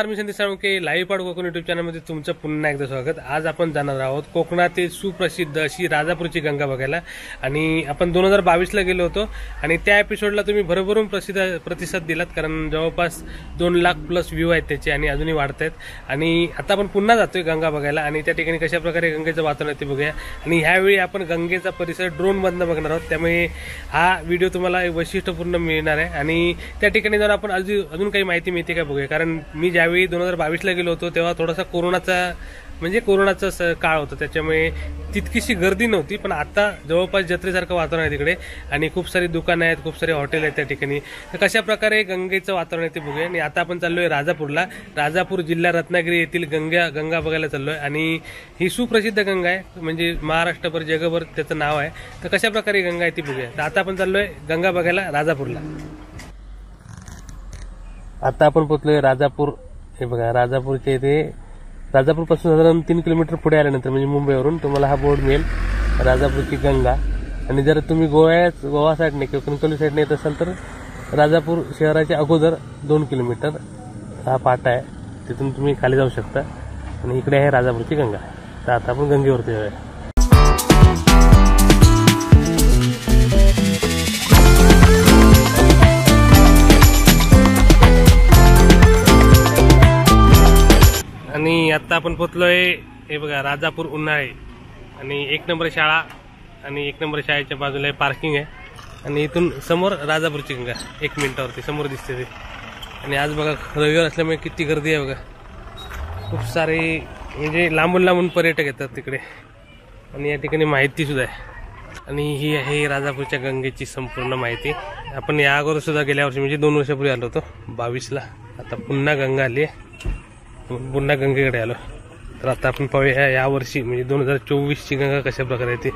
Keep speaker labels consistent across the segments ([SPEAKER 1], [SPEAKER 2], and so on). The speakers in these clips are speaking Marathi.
[SPEAKER 1] नमस्कार, मी संदीप साळुंके लाईव्ह पाड कोकण युट्यूब चॅनलमध्ये तुमचं पुन्हा एकदा स्वागत। आज आपण जाणार आहोत कोकणातील सुप्रसिद्ध अशी राजापूरची गंगा बघायला। आणि आपण 2022 ला गेलो होतो आणि त्या एपिसोडला तुम्ही भरभरून प्रतिसाद दिलात, कारण जवळपास 2 लाख प्लस व्ह्यू आहेत त्याचे आणि अजूनही वाढत आहेत। आणि आता आपण पुन्हा जातोय गंगा बघायला आणि त्या ठिकाणी कशा प्रकारे गंगेचं वातावरण आहे ते बघूया। आणि ह्यावेळी आपण गंगेचा परिसर ड्रोन मधनं बघणार आहोत, त्यामुळे हा व्हिडिओ तुम्हाला वैशिष्ट्यपूर्ण मिळणार आहे। आणि त्या ठिकाणी जर आपण अजून काही माहिती मिळते का बघूया, कारण मी ज्यावेळी 2022 ला गेलो होतो तेव्हा थोडासा कोरोनाचा काळ होता, त्याच्यामुळे तितकीशी गर्दी नव्हती। पण आता जवळपास जत्रेसारखं वातावरण आहे तिकडे आणि खूप सारी दुकानं आहेत, खूप सारे हॉटेल आहेत त्या ठिकाणी। तर कशा प्रकारे गंगेचं वातावरण आहे ते बघूया। आणि आता आपण चाललोय राजापूरला, राजापूर जिल्हा रत्नागिरी येथील गंगा बघायला चाललोय। आणि ही सुप्रसिद्ध गंगा आहे, म्हणजे महाराष्ट्रभर जगभर त्याचं नाव आहे। तर कशा प्रकारे गंगा आहे ती बघूया। तर आता आपण चाललोय गंगा बघायला राजापूरला। आता आपण पोहोचलोय राजापूर। हे बघा, राजापूरच्या इथे राजापूरपासून साधारण 3 किलोमीटर पुढे आल्यानंतर म्हणजे मुंबईवरून तुम्हाला हा बोर्ड मिळेल, राजापूरची गंगा। आणि जर तुम्ही गोवा साईडने किंवा कणकवली साईडने येत असाल तर राजापूर शहराच्या अगोदर 2 किलोमीटर हा पाटा आहे, तिथून तुम्ही खाली जाऊ शकता। आणि इकडे आहे राजापूरची गंगा। तर आता आपण गंगेवरती जाऊया। आणि आता आपण पोहोचलोय, हे बघा राजापूर उन्हाळे आणि 1 नंबर शाळा आणि 1 नंबर शाळेच्या बाजूला पार्किंग आहे। आणि इथून समोर राजापूरची गंगा 1 मिनिटावरती समोर दिसते ते। आणि आज बघा रविवार असल्यामुळे किती गर्दी आहे बघा, खूप सारे म्हणजे लांबून पर्यटक येतात तिकडे। आणि या ठिकाणी माहिती सुद्धा आहे। आणि ही आहे राजापूरच्या गंगेची संपूर्ण माहिती। आपण या अगोदर सुद्धा गेल्या वर्षी म्हणजे 2 वर्षापूर्वी आलो होतो 22 ला। आता पुन्हा गंगा आली आहे, पुन्हा गंगेकडे आलो। तर आता आपण पाहूया या वर्षी म्हणजे 2024 ची गंगा कशा प्रकारे येते।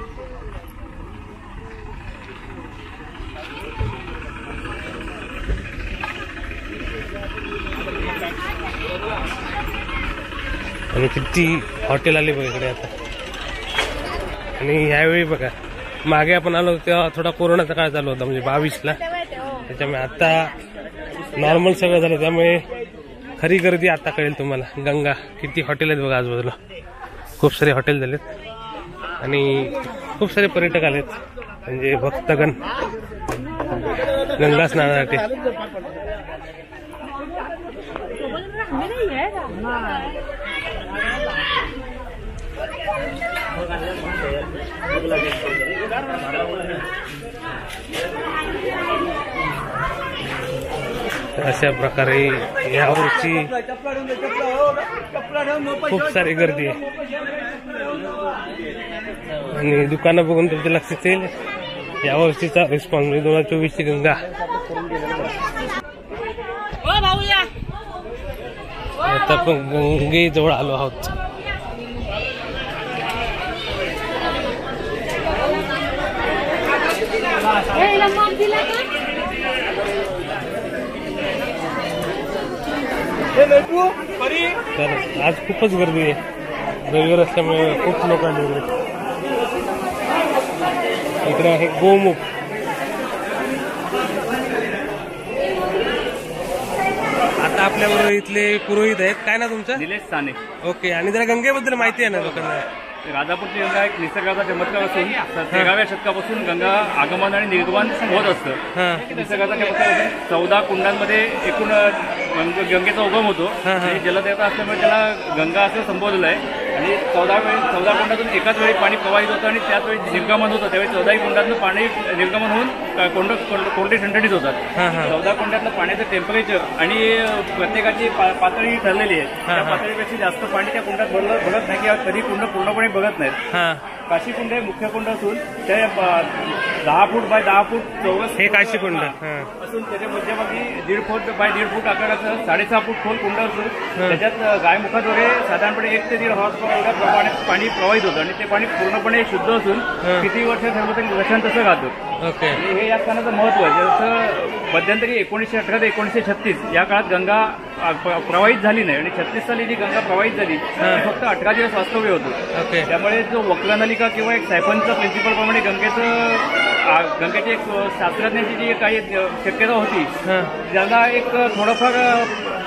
[SPEAKER 1] आणि किती हॉटेल आले बघा इकडे आता। आणि ह्यावेळी बघा मागे आपण आलो तेव्हा थोडा कोरोनाचा काळ चालू होता, म्हणजे 22 ला, त्याच्यामुळे आता नॉर्मल सगळं झालं, त्यामुळे खरी गर्दी आता कळेल तुम्हाला। गंगा किती हॉटेल आहेत बघा आजूबाजूला, खूप सारे हॉटेल झालेत आणि खूप सारे पर्यटक आलेत, म्हणजे भक्तगण गंगा स्नानासाठी। अशा प्रकारे यावर्षी खूप सारी गर्दी आहे आणि दुकानं बघून तुमच्या लक्षात येईल यावर्षीचा रिस्पॉन्स म्हणजे 2024 ची गंगा। आता आपण गंगे जवळ आलो आहोत। तर आज खूपच गर्दी आहे, रविवार असल्यामुळे खूप लोक आले। इकडे आहे गोमुख। आता आपल्याबरोबर इथले पुरोहित आहेत, काय ना तुमचं?
[SPEAKER 2] निलेश साने।
[SPEAKER 1] ओके, आणि जरा गंगेबद्दल माहिती आहे ना लोकांना?
[SPEAKER 2] राजापूरची गंगा एक निसर्गाचा चमत्कार असून 13व्या शतकापासून गंगा आगमन आणि निर्गमन होत असतं। निसर्गाचा चमत्कार असून 14 कुंडांमध्ये एकूण गंगेचा उगम होतो। आणि जलदेवता असल्यामुळे त्याला गंगा असं संबोधलं आहे। आणि 14 कुंडातून एकाच वेळी पाणी प्रवाहित होतं आणि त्याच वेळी निर्गमन होतं, त्यावेळी 14 कुंडातून पाणी निर्गमन होऊन कोंडे ठणठणीत होतात। 14 कुंडातलं पाण्याचं टेम्परेचर आणि प्रत्येकाची पातळी ठरलेली आहे, त्या पातळीपेक्षा जास्त पाणी त्या कुंडात भरत नाही किंवा कधी कुंड पूर्णपणे बघत नाहीत। काशी कुंड हे मुख्य कुंड असून ते 10 फूट बाय 10 फूट चौरस
[SPEAKER 1] हे काशी कुंड
[SPEAKER 2] असून त्याच्या मध्यभागी 1.5 फूट बाय 1.5 फूट आकाराचं 6.5 फूट खोल कुंड असून त्याच्यात गायमुखाद्वारे साधारणपणे 1 ते 1.5 हॉर्सपावर एवढ्या प्रमाणात पाणी प्रवाहित होतं आणि ते पाणी पूर्णपणे शुद्ध असून किती वर्ष ठरवलं तरी वर्षांत तसं राहतं। आणि हे या स्थानाचं महत्व आहे। जसं मध्यंतरी 1918 ते 1936 या काळात गंगा प्रवाहित झाली नाही आणि 36 साली जी गंगा प्रवाहित झाली फक्त 18 दिवस वास्तव्य होतं। त्यामुळे जो वक्रनलिका किंवा एक सायफनचं प्रिन्सिपल प्रमाणे गंगेची एक शास्त्रज्ञांची जी काही शक्यता होती ज्याला एक थोडंफार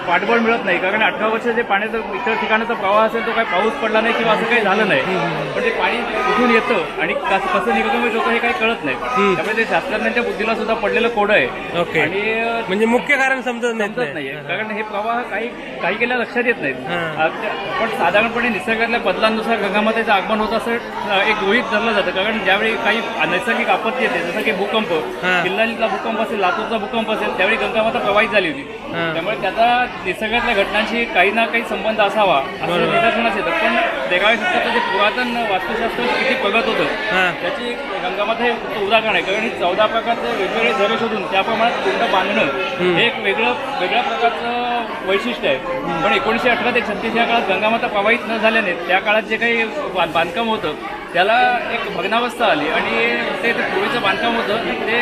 [SPEAKER 2] पाठबळ मिळत नाही, कारण 18 वर्ष जे पाण्याचं इतर ठिकाणाचा प्रवाह असेल तो काही पाऊस पडला नाही किंवा असं काही झालं नाही, पण ते पाणी कुठून येतं आणि कसं निर्गमित होतं हे काही कळत नाही. त्यामुळे ते शास्त्रज्ञांच्या बुद्धीला सुद्धा पडलेलं कोड आहे.
[SPEAKER 1] ओके.
[SPEAKER 2] आणि
[SPEAKER 1] म्हणजे मुख्य कारण समजत
[SPEAKER 2] नाहीये, कारण हे प्रवाह काही केल्या लक्षात येत नाहीत. पण साधारणपणे निसर्गातल्या बदलांनुसार गंगामातेचं आगमन होत असं एक गृहीत धरलं जातं. कारण ज्यावेळी काही नैसर्गिक आपत्ती येते, जसं की भूकंप, किल्लारीतला भूकंप असेल, लातूरचा भूकंप असेल, त्यावेळी गंगामाता प्रवाहित झाली होती. त्यामुळे त्याचा निसर्गातल्या घटनांशी काही ना काही संबंध असावा असं निदर्शनास येतं. पण 13व्या शतकाचं जे पुरातन वास्तुशास्त्र किती प्रगत होतं त्याची गंगामाता हे उदाहरण आहे. कारण ही 14 प्रकारचे वेगवेगळे झरे शोधून त्याप्रमाणे कुंड बांधणं हे एक वेगळ्या प्रकारचं वैशिष्ट्य आहे. पण 1918 ते 36 या काळात गंगामाता प्रवाहित न झाल्याने त्या काळात जे काही बांधकाम होतं त्याला एक भग्नावस्था आली आणि ते पूर्वीचं बांधकाम होतं ते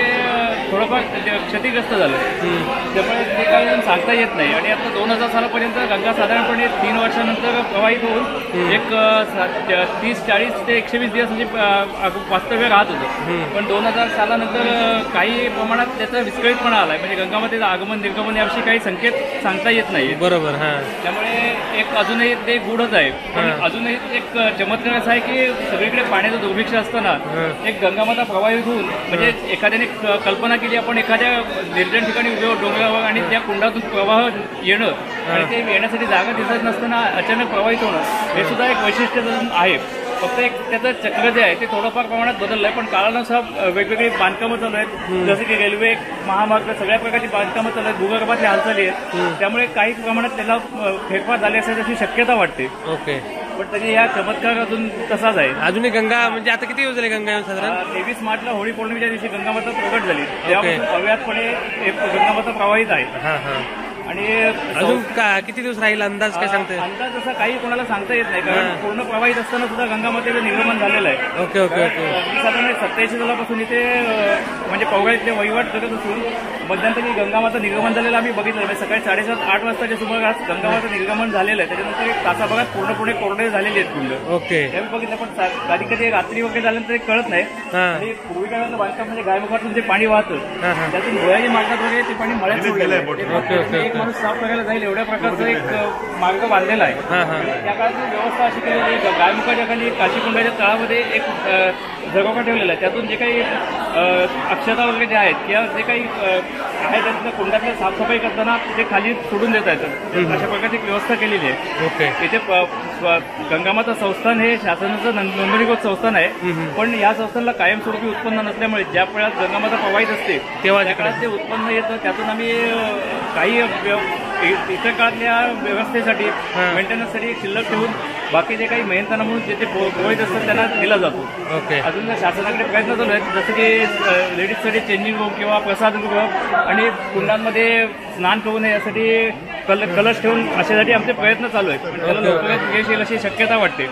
[SPEAKER 2] थोडंफार क्षतिग्रस्त झालं. त्यामुळे ते काही सांगता येत नाही. आणि आता 2000 सालापर्यंत गंगा साधारणपणे 3 वर्षानंतर प्रवाहित होऊन एक 30, 40 ते 120 दिवस म्हणजे वास्तव्य राहत होतं. पण 2000 सालानंतर काही प्रमाणात त्याचा विस्कळीतपणा आलाय. म्हणजे गंगामातेचं आगमन निर्गमन याविषयी काही संकेत सांगता येत नाही.
[SPEAKER 1] बरोबर.
[SPEAKER 2] त्यामुळे एक अजूनही ते गूढच आहे. पण अजूनही एक चमत्कार असा आहे की सगळीकडे पाण्याचं दुर्भिक्ष असताना एक गंगामाता प्रवाहित होऊन, म्हणजे एखाद्याने कल्पना केली आपण एखाद्या निर्जन ठिकाणी उभे डोंगरावर आणि त्या कुंडातून प्रवाह येणं आणि ते येण्यासाठी जागा दिसत नसताना अचानक प्रवाहित होणं हे सुद्धा एक वैशिष्ट्य आहे. फक्त एक त्याचं चक्र जे आहे ते थोडंफार प्रमाणात बदललं आहे. पण काळानुसार वेगवेगळी बांधकामं चालू आहेत, जसं की रेल्वे, महामार्ग, सगळ्या प्रकारची बांधकामं चालू आहेत, भूगर्भातली हालचाली आहेत. त्यामुळे काही प्रमाणात त्याला फेरफार झाले असायची शक्यता वाटते.
[SPEAKER 1] ओके.
[SPEAKER 2] पण तरी या चमत्कार अजून तसाच आहे.
[SPEAKER 1] अजूनही गंगा म्हणजे आता किती दिवस झाले गंगा येऊन? साधारण
[SPEAKER 2] 23 मार्चला होळी पौर्णिमेच्या दिवशी गंगामाता प्रगट झाली. त्यापासून अव्याहतपणे गंगामाता प्रवाहित आहे. आणि
[SPEAKER 1] अजून किती दिवस राहील अंदाज काय सांगते?
[SPEAKER 2] अंदाज असा काही कोणाला सांगता येत नाही, कारण पूर्ण प्रवाहित असताना सुद्धा गंगामातेचं निर्गमन झालेलं आहे.
[SPEAKER 1] Okay okay okay.
[SPEAKER 2] साधारण 87 सालापासून इथे म्हणजे पौराणिक वहिवाट करत असून मध्यंतरी गंगामाता निर्गमन झालेलं आम्ही बघितलं. म्हणजे सकाळी 7:30, 8 वाजताच्या सुमारास गंगामाता निर्गमन झालेलं आहे. त्याच्यानंतर एक तासाभरात पूर्णपणे कोरडे झालेले आहेत कुंड.
[SPEAKER 1] ओके.
[SPEAKER 2] त्यावेळी बघितलं. पण कधी कधी रात्री वगैरे झाल्यानंतर कळत नाही. आणि पूर्वी काळातलं बांधकाम म्हणजे गायमुखातून जे पाणी वाहतं त्यातून डोळ्याच्या मार्गात वगैरे ते पाणी मळ्यात सोडलेलं आहे. एक माणूस साफ करायला जाईल एवढ्या प्रकारचा एक मार्ग बांधलेला आहे. त्या काळात व्यवस्था अशी केलेली आहे, गायमुखाच्या खाली काशीकुंडाच्या तळामध्ये एक झरोका ठेवलेला आहे. त्यातून जे काही अक्षता वगैरे जे आहेत किंवा जे काही आहे त्यातल्या कुंडातल्या साफसफाई करताना ते खाली सोडून देता येतं. अशा प्रकारची एक व्यवस्था केलेली आहे.
[SPEAKER 1] ओके.
[SPEAKER 2] इथे गंगामाता संस्थान हे शासनाचं नोंदणीकृत संस्थान आहे. पण या संस्थानला कायमस्वरूपी उत्पन्न नसल्यामुळे ज्या वेळात गंगामाता प्रवाहित असते तेव्हा त्या काळात जे उत्पन्न येतं त्यातून आम्ही काही इतर काळातल्या व्यवस्थेसाठी मेंटेनन्ससाठी शिल्लक ठेवून बाकी जे काही मेहनताना म्हणून जे प्रवाहित असतात त्यांना दिला जातो.
[SPEAKER 1] ओके.
[SPEAKER 2] अजून शासनाकडे प्रयत्न चालू आहेत, जसं की लेडीजसाठी चेंजिंग रूम किंवा प्रसादगृह आणि कुंडांमध्ये स्नान करू नये यासाठी कलश ठेवून अशासाठी आमचे प्रयत्न चालू आहेत. पण त्याला लवकरात यश येईल अशी शक्यता वाटते.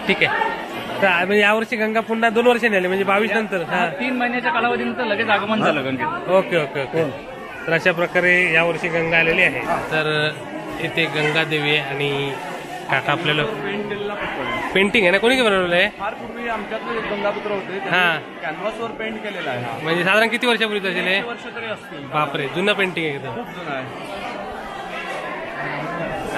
[SPEAKER 1] ठीक आहे. तर यावर्षी गंगा पुन्हा 2 वर्षांनी आले, म्हणजे 22 नंतर
[SPEAKER 2] 3 महिन्याच्या कालावधीनंतर लगेच आगमन झालं गंगेत.
[SPEAKER 1] Okay okay okay. तर अशा प्रकारे यावर्षी गंगा आलेली आहे. तर इथे गंगा देवी आहे आणि काका आपल्याला पेंटिंग आहे ना, कोणी बनवलेलं आहे?
[SPEAKER 3] फार पूर्वी आमच्यातले एक गंगापुत्र होते, कॅनव्हासवर पेंट केलेला आहे.
[SPEAKER 1] म्हणजे साधारण किती वर्षापूर्वी असेल?
[SPEAKER 3] वर्ष तरी असतील.
[SPEAKER 1] बापरे, जुनं पेंटिंग आहे एकदम.
[SPEAKER 3] खूप जुनं आहे.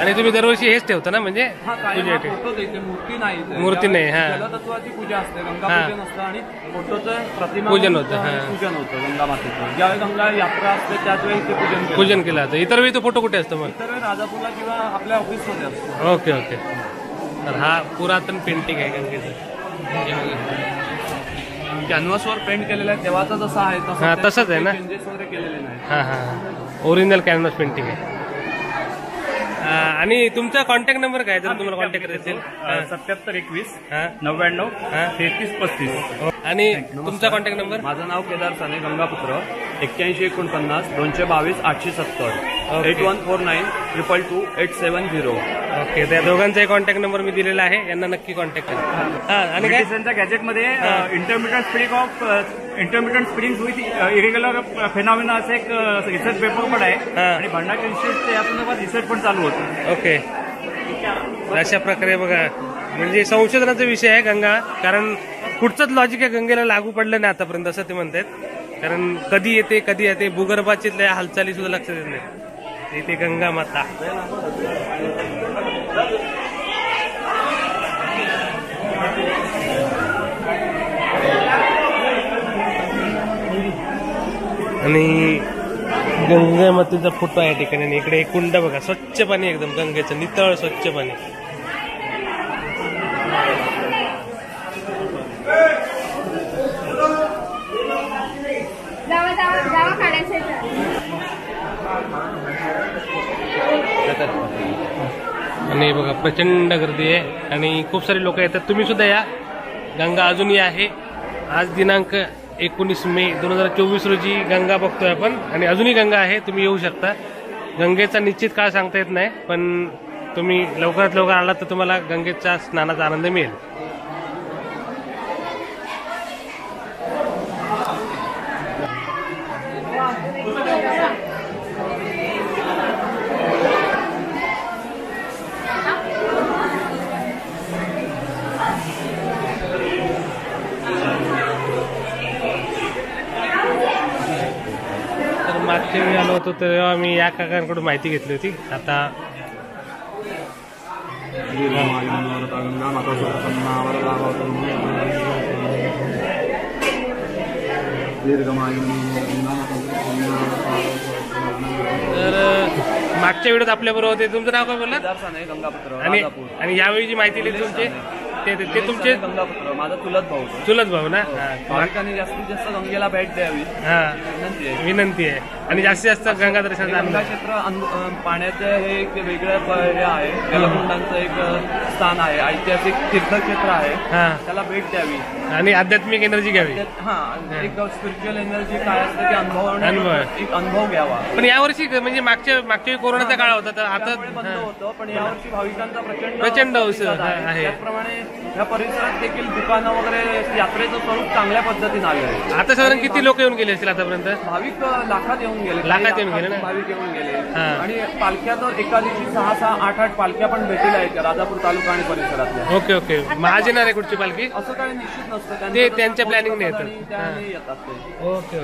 [SPEAKER 1] आणि तुम्ही दरवर्षी हेच ठेवता ना, म्हणजे
[SPEAKER 3] इथे मूर्ती नाही,
[SPEAKER 1] मूर्ती नाही.
[SPEAKER 3] जलतत्वाची पूजा असते, गंगा पूजन असतं आणि फोटोचं प्रतिमा
[SPEAKER 1] पूजन होतं.
[SPEAKER 3] पूजन होतं गंगा मातेचं. ज्यावेळी गंगा यात्रा असते त्याच वेळी इथे
[SPEAKER 1] पूजन केलं जातं. इतर वेळी तो फोटो कुठे असतो मग?
[SPEAKER 3] इतर वेळी राजापूरला किंवा आपल्या ऑफिसमध्ये असतो.
[SPEAKER 1] Okay okay. तर हा पुरातन पेंटिंग आहे गंगेचं.
[SPEAKER 3] कॅनव्हासवर पेंट केलेलं आहे तेव्हाचा जसा आहे
[SPEAKER 1] तसंच आहे ना?
[SPEAKER 3] चेंजेस वगैरे केलेले नाही.
[SPEAKER 1] हा ओरिजिनल कॅनव्हास पेंटिंग आहे. आणि तुमचा कॉन्टॅक्ट नंबर काय जर तुम्हाला कॉन्टॅक्ट करायचं असेल?
[SPEAKER 2] 77 21 99 33 35.
[SPEAKER 1] आणि तुमचा कॉन्टॅक्ट नंबर?
[SPEAKER 3] माझं नाव केदार साने, गंगापुत्र, 81 49 222 870 8149 222 870.
[SPEAKER 1] ओके. त्या दोघांचाही कॉन्टॅक्ट नंबर मी दिलेला आहे, यांना नक्की कॉन्टॅक्ट करा. आणि काय
[SPEAKER 2] गॅजेटमध्ये intermittent spring with irregular phenomena असं एक रिसर्च पेपर पण आहे आणि भंडारकर इन्स्टिट्यूटचं या संदर्भात रिसर्च पण चालू होतं.
[SPEAKER 1] ओके. अशा प्रकारे बघा, म्हणजे संशोधनाचा विषय आहे गंगा, कारण कुठचंच लॉजिक आहे गंगेला लागू पडलं नाही आतापर्यंत असं ते म्हणतात. कारण कधी येते भूगर्भाची हालचाली सुद्धा लक्षात येत नाही. इथे गंगा माता. आणि गंगा मातेचा फोटो आहे ठिकाणी. आणि इकडे एक कुंड बघा, स्वच्छ पाणी एकदम गंगेचं, नितळ स्वच्छ पाणी. आणि बघा प्रचंड गर्दी आहे आणि खूप सारे लोक येतात. तुम्ही सुद्धा या. गंगा अजूनही आहे. आज दिनांक 19 मे 2024 रोजी गंगा बघतोय आपण आणि अजूनही गंगा आहे. तुम्ही येऊ शकता. गंगेचा निश्चित काळ सांगता येत नाही, पण तुम्ही लवकरात लवकर आलात तर तुम्हाला गंगेच्या स्नानाचा आनंद मिळेल. मागच्या वेळी आलो होतो तेव्हा मी या काकांकडून माहिती घेतली होती. आता तर मागच्या व्हिडिओत आपल्याबरोबर होते. तुमचं नाव काय बोलला? आणि यावेळी जी माहिती दिली तुमची ते तुमचे
[SPEAKER 3] गंगापुत्र माझा
[SPEAKER 1] चुलत भाऊ ना.
[SPEAKER 3] भाविकांनी जास्तीत जास्त गंगेला भेट द्यावी
[SPEAKER 1] हा
[SPEAKER 3] विनंती
[SPEAKER 1] आहे. आणि जास्तीत जास्त गंगा दर्शनाचा
[SPEAKER 3] गंगा क्षेत्र पाण्याचं हे एक वेगळं हे आहे. जलकुंडांचं एक स्थान आहे. ऐतिहासिक तीर्थक्षेत्र आहे. त्याला भेट द्यावी
[SPEAKER 1] आणि आध्यात्मिक एनर्जी घ्यावी.
[SPEAKER 3] हा एक स्पिरिच्युअल एनर्जी काय असतं ते एक अनुभव घ्यावा.
[SPEAKER 1] पण यावर्षी म्हणजे मागच्या कोरोनाचा काळ होता तर आता
[SPEAKER 3] बंद होतं, पण यावर्षी भाविकांचा
[SPEAKER 1] प्रचंड उत्साह आहे.
[SPEAKER 3] त्याचप्रमाणे या परिसरात देखील दुकानं वगैरे यात्रेचं स्वरूप चांगल्या पद्धतीने आले आहे.
[SPEAKER 1] आता साधारण किती लोक येऊन गेले असतील आतापर्यंत?
[SPEAKER 3] भाविक लाखात येऊन गेले
[SPEAKER 1] ना
[SPEAKER 3] भाविक येऊन गेले. आणि पालख्या तर एका दिवशी 6, 8 पालख्या पण भेटीला आहेत राजापूर तालुका आणि परिसरातल्या.
[SPEAKER 1] ओके आज येणार आहे कुठची पालखी?
[SPEAKER 3] असं काही निश्चित नसतं,
[SPEAKER 1] ते त्यांच्या प्लॅनिंग ने येतात
[SPEAKER 3] ते.
[SPEAKER 1] ओके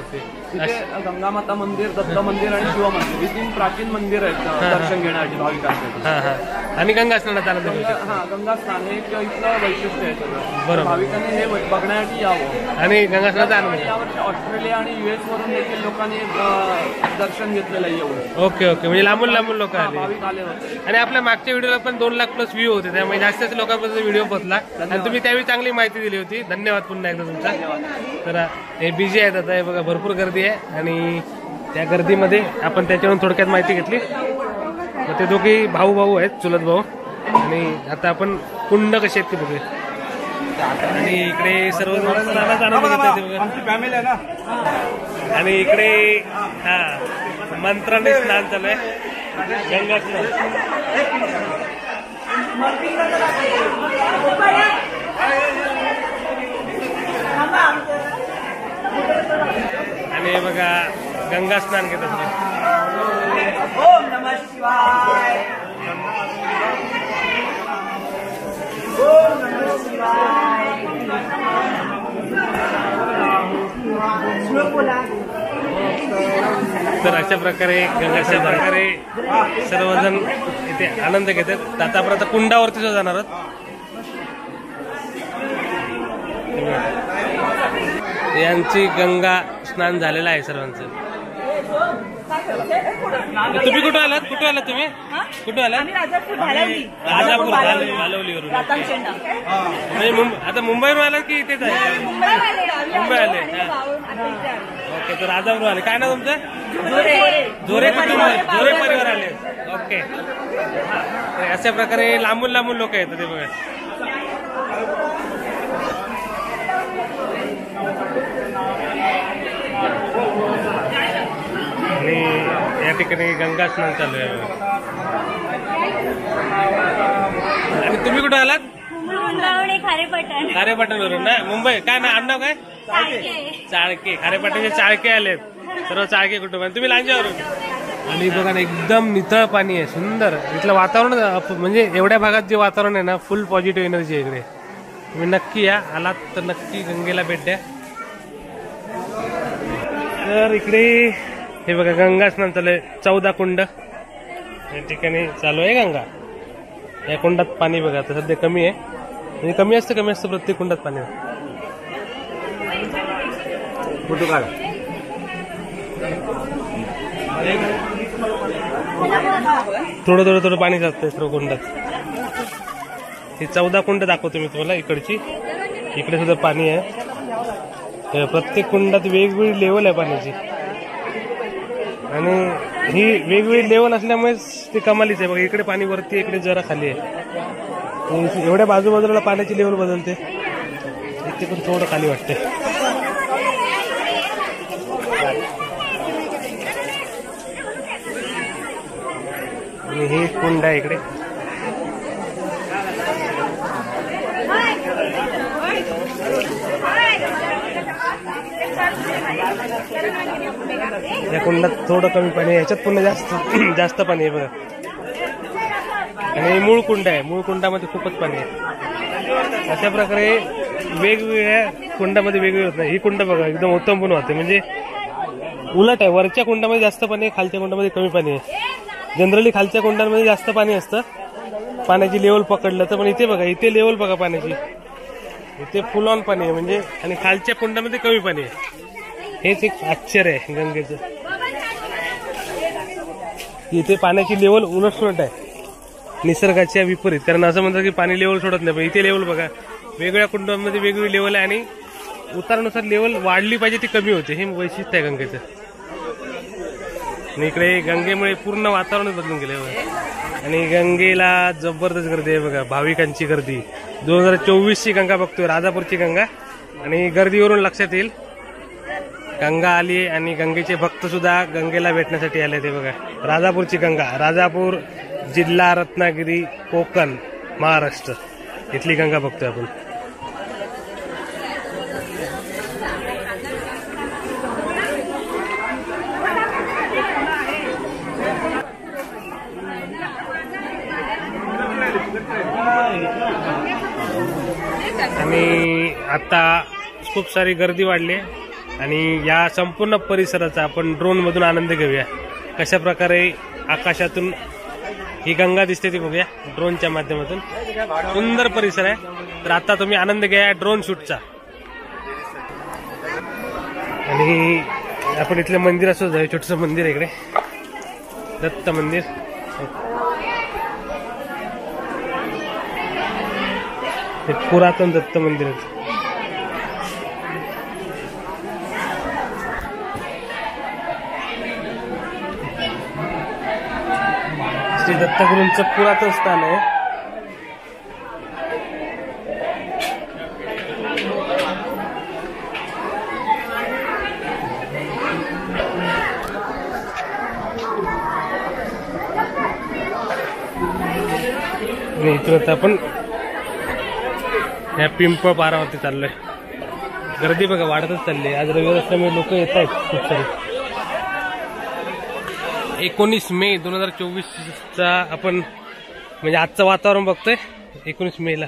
[SPEAKER 3] तिथे गंगामाता मंदिर, दत्त मंदिर आणि शिव मंदिर ही 3 प्राचीन मंदिर आहेत दर्शन घेण्यासाठी भाविकांसाठी.
[SPEAKER 1] आणि गंगा स्नानाचा आनंद घेऊ शकतो.
[SPEAKER 3] गंगा स्नान हे इथलं वैशिष्ट्य आहे सगळं.
[SPEAKER 1] बरोबर.
[SPEAKER 3] भाविकांनी हे बघण्यासाठी यावं.
[SPEAKER 1] आणि गंगा स्नानाचा आनंद.
[SPEAKER 3] यावर्षी ऑस्ट्रेलिया आणि US वरून देखील लोकांनी दर्शन घेतलेलं आहे येऊन.
[SPEAKER 1] ओके म्हणजे लांबून लोक आले.
[SPEAKER 3] भाविक आले होते.
[SPEAKER 1] आणि आपल्या मागच्या व्हिडिओला पण 2 लाख प्लस व्ह्यू होते, त्यामुळे जास्तच लोकांपर्यंत व्हिडिओ पोहोचला आणि तुम्ही त्यावेळी चांगली माहिती दिली होती. धन्यवाद पुन्हा एकदा तुमचा. तर हे बिझी आहेत आता. हे बघा भरपूर गर्दी आहे आणि त्या गर्दीमध्ये आपण त्याच्यावरून थोडक्यात माहिती घेतली. तर ते दोघे भाऊ आहेत, चुलत भाऊ. आणि आता आपण कुंड कशी आहेत ते बघूया. आणि इकडे सर्व स्नानाचा आनंद घेतात बघा. आणि इकडे मंत्राने स्नान चालू आहे. गंगा स्नान. आणि बघा गंगा स्नान घेतात.
[SPEAKER 4] ओम नमः शिवाय. ओम नमः शिवाय.
[SPEAKER 1] तर अशा प्रकारे सर्वजण इथे आनंद घेतात. आतापर्यंत कुंडावरती सुद्धा जाणार आहोत. यांची गंगा स्नान झालेलं आहे सर्वांचं. तुम्ही कुठं आलात तुम्ही? कुठं आलात? राजापूर भालवलीवरून. आता मुंबईवरून आलात की इथेच आहे? मुंबई आले. ओके. तर राजापूर आले. काय नाव तुमचं? जोरे परिवार आले. ओके. अशा प्रकारे लांबून लोक येतात ते बघा. आणि या ठिकाणी गंगा स्नान चालू आहे. आणि तुम्ही कुठे आलात? खारेपाटणवरून ना. मुंबई. काय ना आडनाव काय? चाळके. खारेपाटणचे चाळके आलेत. सर्व चाळके कुटुंब. तुम्ही लांजावरून. आणि बघा ना एकदम नितळ पाणी आहे, सुंदर. इथलं वातावरण म्हणजे एवढ्या भागात जे वातावरण आहे ना, फुल पॉझिटिव्ह एनर्जी आहे इकडे. तुम्ही नक्की या. आलात तर नक्की गंगेला भेट द्या. तर इकडे हे बघा गंगा स्नान चालू आहे. 14 कुंड. या ठिकाणी चालू आहे गंगा. या कुंडात पाणी बघा आता सध्या कमी आहे, म्हणजे कमी असतं प्रत्येक कुंडात पाणी.
[SPEAKER 2] फोटो काढ.
[SPEAKER 1] थोडं पाणी जातं सर्व कुंडात. ही 14 कुंड दाखवतो मी तुम्हाला इकडची. इकडे सुद्धा पाणी आहे. प्रत्येक कुंडात वेगवेगळी लेवल आहे पाण्याची, आणि ही वेगवेगळी लेवल असल्यामुळेच ती कमालीच आहे. बघा इकडे पाणी वरती, इकडे जरा खाली आहे. एवढ्या बाजूबाजूला पाण्याची लेवल बदलते. इथे पण थोडं खाली वाटते. आणि हे कुंड आहे इकडे. या कुंडात थोडं कमी पाणी आहे, याच्यात पुन्हा जास्त पाणी आहे बघा. आणि मूळ कुंड आहे, मूळ कुंडामध्ये खूपच पाणी आहे. अशा प्रकारे वेगवेगळ्या कुंडामध्ये वेगवेगळे होत नाही. ही कुंड बघा एकदम उत्तम पण होते, म्हणजे उलट आहे. वरच्या कुंडामध्ये जास्त पाणी आहे, खालच्या कुंडामध्ये कमी पाणी आहे. जनरली खालच्या कुंडांमध्ये जास्त पाणी असतं पाण्याची लेवल पकडलं तर, पण इथे बघा, इथे लेवल बघा पाण्याची, इथे फुल ऑन पाणी आहे म्हणजे, आणि खालच्या कुंडामध्ये कमी पाणी आहे. हेच एक आश्चर्य आहे गंगेचं. इथे पाण्याची लेवल उलटसुलट आहे निसर्गाच्या विपरीत. कारण असं म्हणतात की पाणी लेवल सोडत नाही, पण इथे लेवल बघा वेगवेगळ्या कुंडांमध्ये वेगवेगळी लेवल आहे, आणि उतारानुसार लेवल वाढली पाहिजे ती कमी होते. हे वैशिष्ट्य आहे गंगेचं. आणि इकडे गंगेमुळे पूर्ण वातावरण बदलून गेले. आणि गंगेला जबरदस्त गर्दी आहे बघा, भाविकांची गर्दी. 2024ची गंगा बघतोय, राजापूरची गंगा. आणि गर्दीवरून लक्षात येईल गंगा आली, आणि गंगेचे भक्त सुद्धा गंगेला भेटण्यासाठी आले. ते बघा राजापूरची गंगा, राजापूर जिल्हा रत्नागिरी, कोकण, महाराष्ट्र इथली गंगा बघतोय आपण. आणि आता खूप सारी गर्दी वाढली, आणि या संपूर्ण परिसराचा आपण ड्रोन मधून आनंद घेऊया. कशा प्रकारे आकाशातून ही गंगा दिसते ती बघूया ड्रोनच्या माध्यमातून. सुंदर परिसर आहे. तर आता तुम्ही आनंद घ्या ड्रोन शूटचा. आणि आपण इथलं मंदिर असं जाऊ, छोटस मंदिर आहे इकडे, दत्त मंदिर. हे पुरातन दत्त मंदिर आहे. श्री दत्तगुरूंचं पुरातन स्थान आहे. आणि इथून आता आपण या पिंपळ पारावरती चाललोय. गर्दी बघा वाढतच चालली. आज रविवार असल्यामुळे लोक येत आहेत खूप सारे. 19 मे 2024चा आपण म्हणजे आजचं वातावरण बघतोय 19 मेला.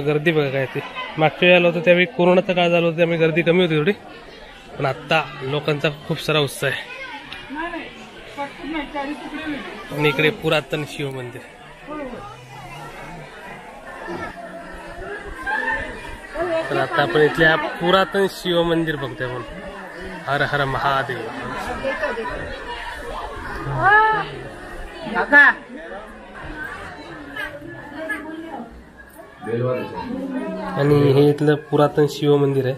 [SPEAKER 1] गर्दी बघा काय ते. मागच्या वेळेला होतं त्यावेळी कोरोनाचा काळ झाला होता, त्यामुळे गर्दी कमी होती थोडी, पण आता लोकांचा खूप सारा उत्साह आहे. आणि इकडे पुरातन शिव मंदिर. तर आता आपण इथल्या पुरातन शिव मंदिर बघतोय आपण. हर हर महादेव. आणि हे इथलं पुरातन शिव मंदिर आहे.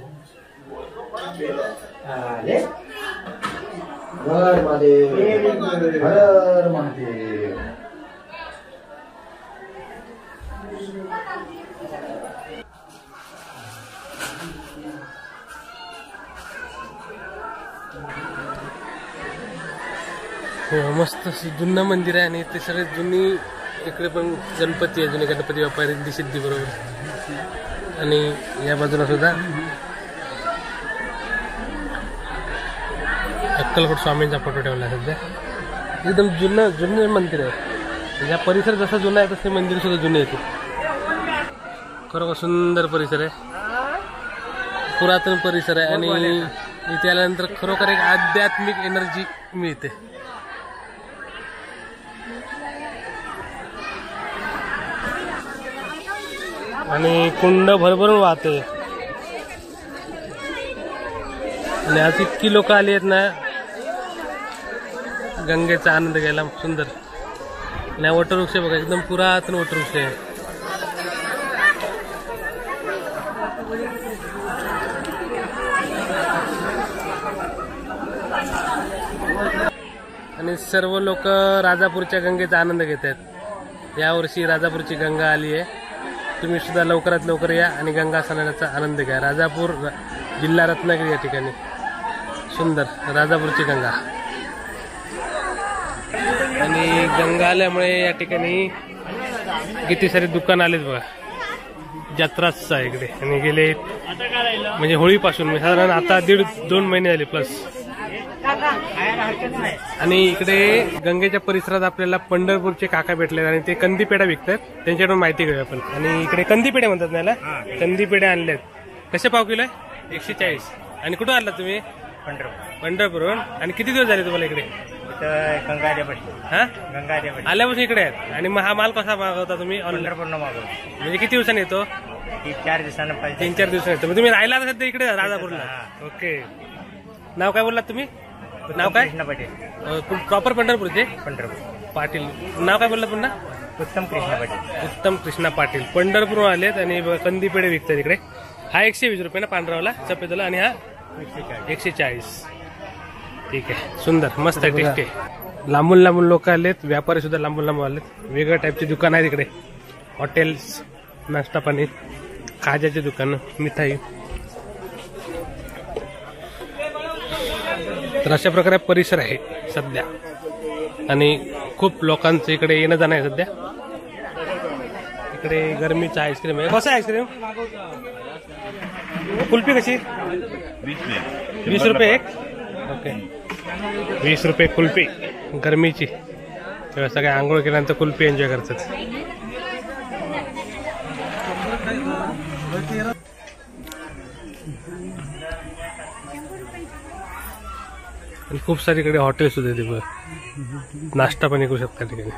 [SPEAKER 5] हर महादेव, हर महादेव.
[SPEAKER 1] मस्त जुनं मंदिर आहे, आणि ते सगळे जुनी. इकडे पण गणपती आहे, जुने गणपती बाप्पा रिद्धी सिद्धी बरोबर. आणि या बाजूला सुद्धा अक्कलकोट स्वामींचा फोटो ठेवला आहे सध्या. एकदम जुनं मंदिर आहे. या परिसर जसा जुना आहे तसे मंदिर सुद्धा जुने येते. खरोखर सुंदर परिसर आहे, पुरातन परिसर आहे. आणि इथे आल्यानंतर खरोखर एक आध्यात्मिक एनर्जी मिळते. आणि कुंड भरभरून वाहते आणि आज इतकी लोक आली आहेत ना गंगेचा आनंद घ्यायला. सुंदर. आणि हा वटवृक्ष बघा, एकदम पुरातन वटवृक्ष आहे. आणि सर्व लोक राजापूरच्या गंगेचा आनंद घेत आहेत. यावर्षी राजापूरची गंगा आली आहे. तुम्ही सुद्धा लवकरात लवकर या आणि गंगा स्नानाचा आनंद घ्या. राजापूर जिल्हा रत्नागिरी या ठिकाणी सुंदर राजापूरची गंगा. आणि गंगा आल्यामुळे या ठिकाणी किती सारे दुकान आलेत बघा. जत्राच आहे इकडे. आणि गेले म्हणजे होळीपासून साधारण आता 1.5-2 महिने झाले प्लस. आणि इकडे गंगेच्या परिसरात आपल्याला पंढरपूरचे काका भेटले आणि ते कंदी पेढा विकतात. त्यांच्याकडून माहिती घेऊया आपण. आणि इकडे कंदी पेढे म्हणतात ना याला. कंदी पेढे आणलेत. कसे पाव किलो आहे? 140. आणि कुठून आणला तुम्ही? पंढरपूरहून. आणि किती दिवस झाले तुम्हाला इकडे? हा आल्यापासून इकडे आहेत. आणि मग हा माल कसा मागवता तुम्ही?
[SPEAKER 3] पंढरपूरला मागवतो.
[SPEAKER 1] म्हणजे किती दिवसांनी येतो?
[SPEAKER 3] 3-4 दिवसांना
[SPEAKER 1] 3-4 दिवसांनी येतो. तुम्ही राहिला सध्या इकडे राजापूरला? ओके. नाव काय बोललात तुम्ही? नाव काय?
[SPEAKER 3] कृष्ण पाटील.
[SPEAKER 1] प्रॉपर पंढरपूरचे?
[SPEAKER 3] पंढरपूर.
[SPEAKER 1] पाटील. नाव काय बोललं पुन्हा?
[SPEAKER 3] उत्तम कृष्ण पाटील.
[SPEAKER 1] उत्तम कृष्णा पाटील. पंढरपूर आलेत आणि कंदी पेढे विकतात इकडे. हा 120 रुपये ना पांढरावाला सफेदला. आणि हा 140. ठीक आहे. सुंदर मस्त आहे. टेस्टी आहे. लांबून लांबून लोक आलेत. व्यापारी सुद्धा लांबून लांबून आलेत. वेगळ्या टाईपचे दुकान आहेत इकडे. हॉटेल्स, नाश्ता पाणी, खाज्याचे दुकान, मिठाई. तर अशा प्रकारे परिसर आहे सध्या. आणि खूप लोकांचं इकडे येणं जाणं आहे सध्या. इकडे गरमीचा आईस्क्रीम आहे. कसं आहे आईस्क्रीम? कुल्फी कशी? 20 रुपये एक. ओके. 20 रुपये कुल्फी गरमीची. तेव्हा सगळ्या आंघोळ केल्यानंतर कुल्फी एन्जॉय करतात. खूप सारी इकडे हॉटेल सुद्धा येते. नाश्ता पण करू शकता ठिकाणी.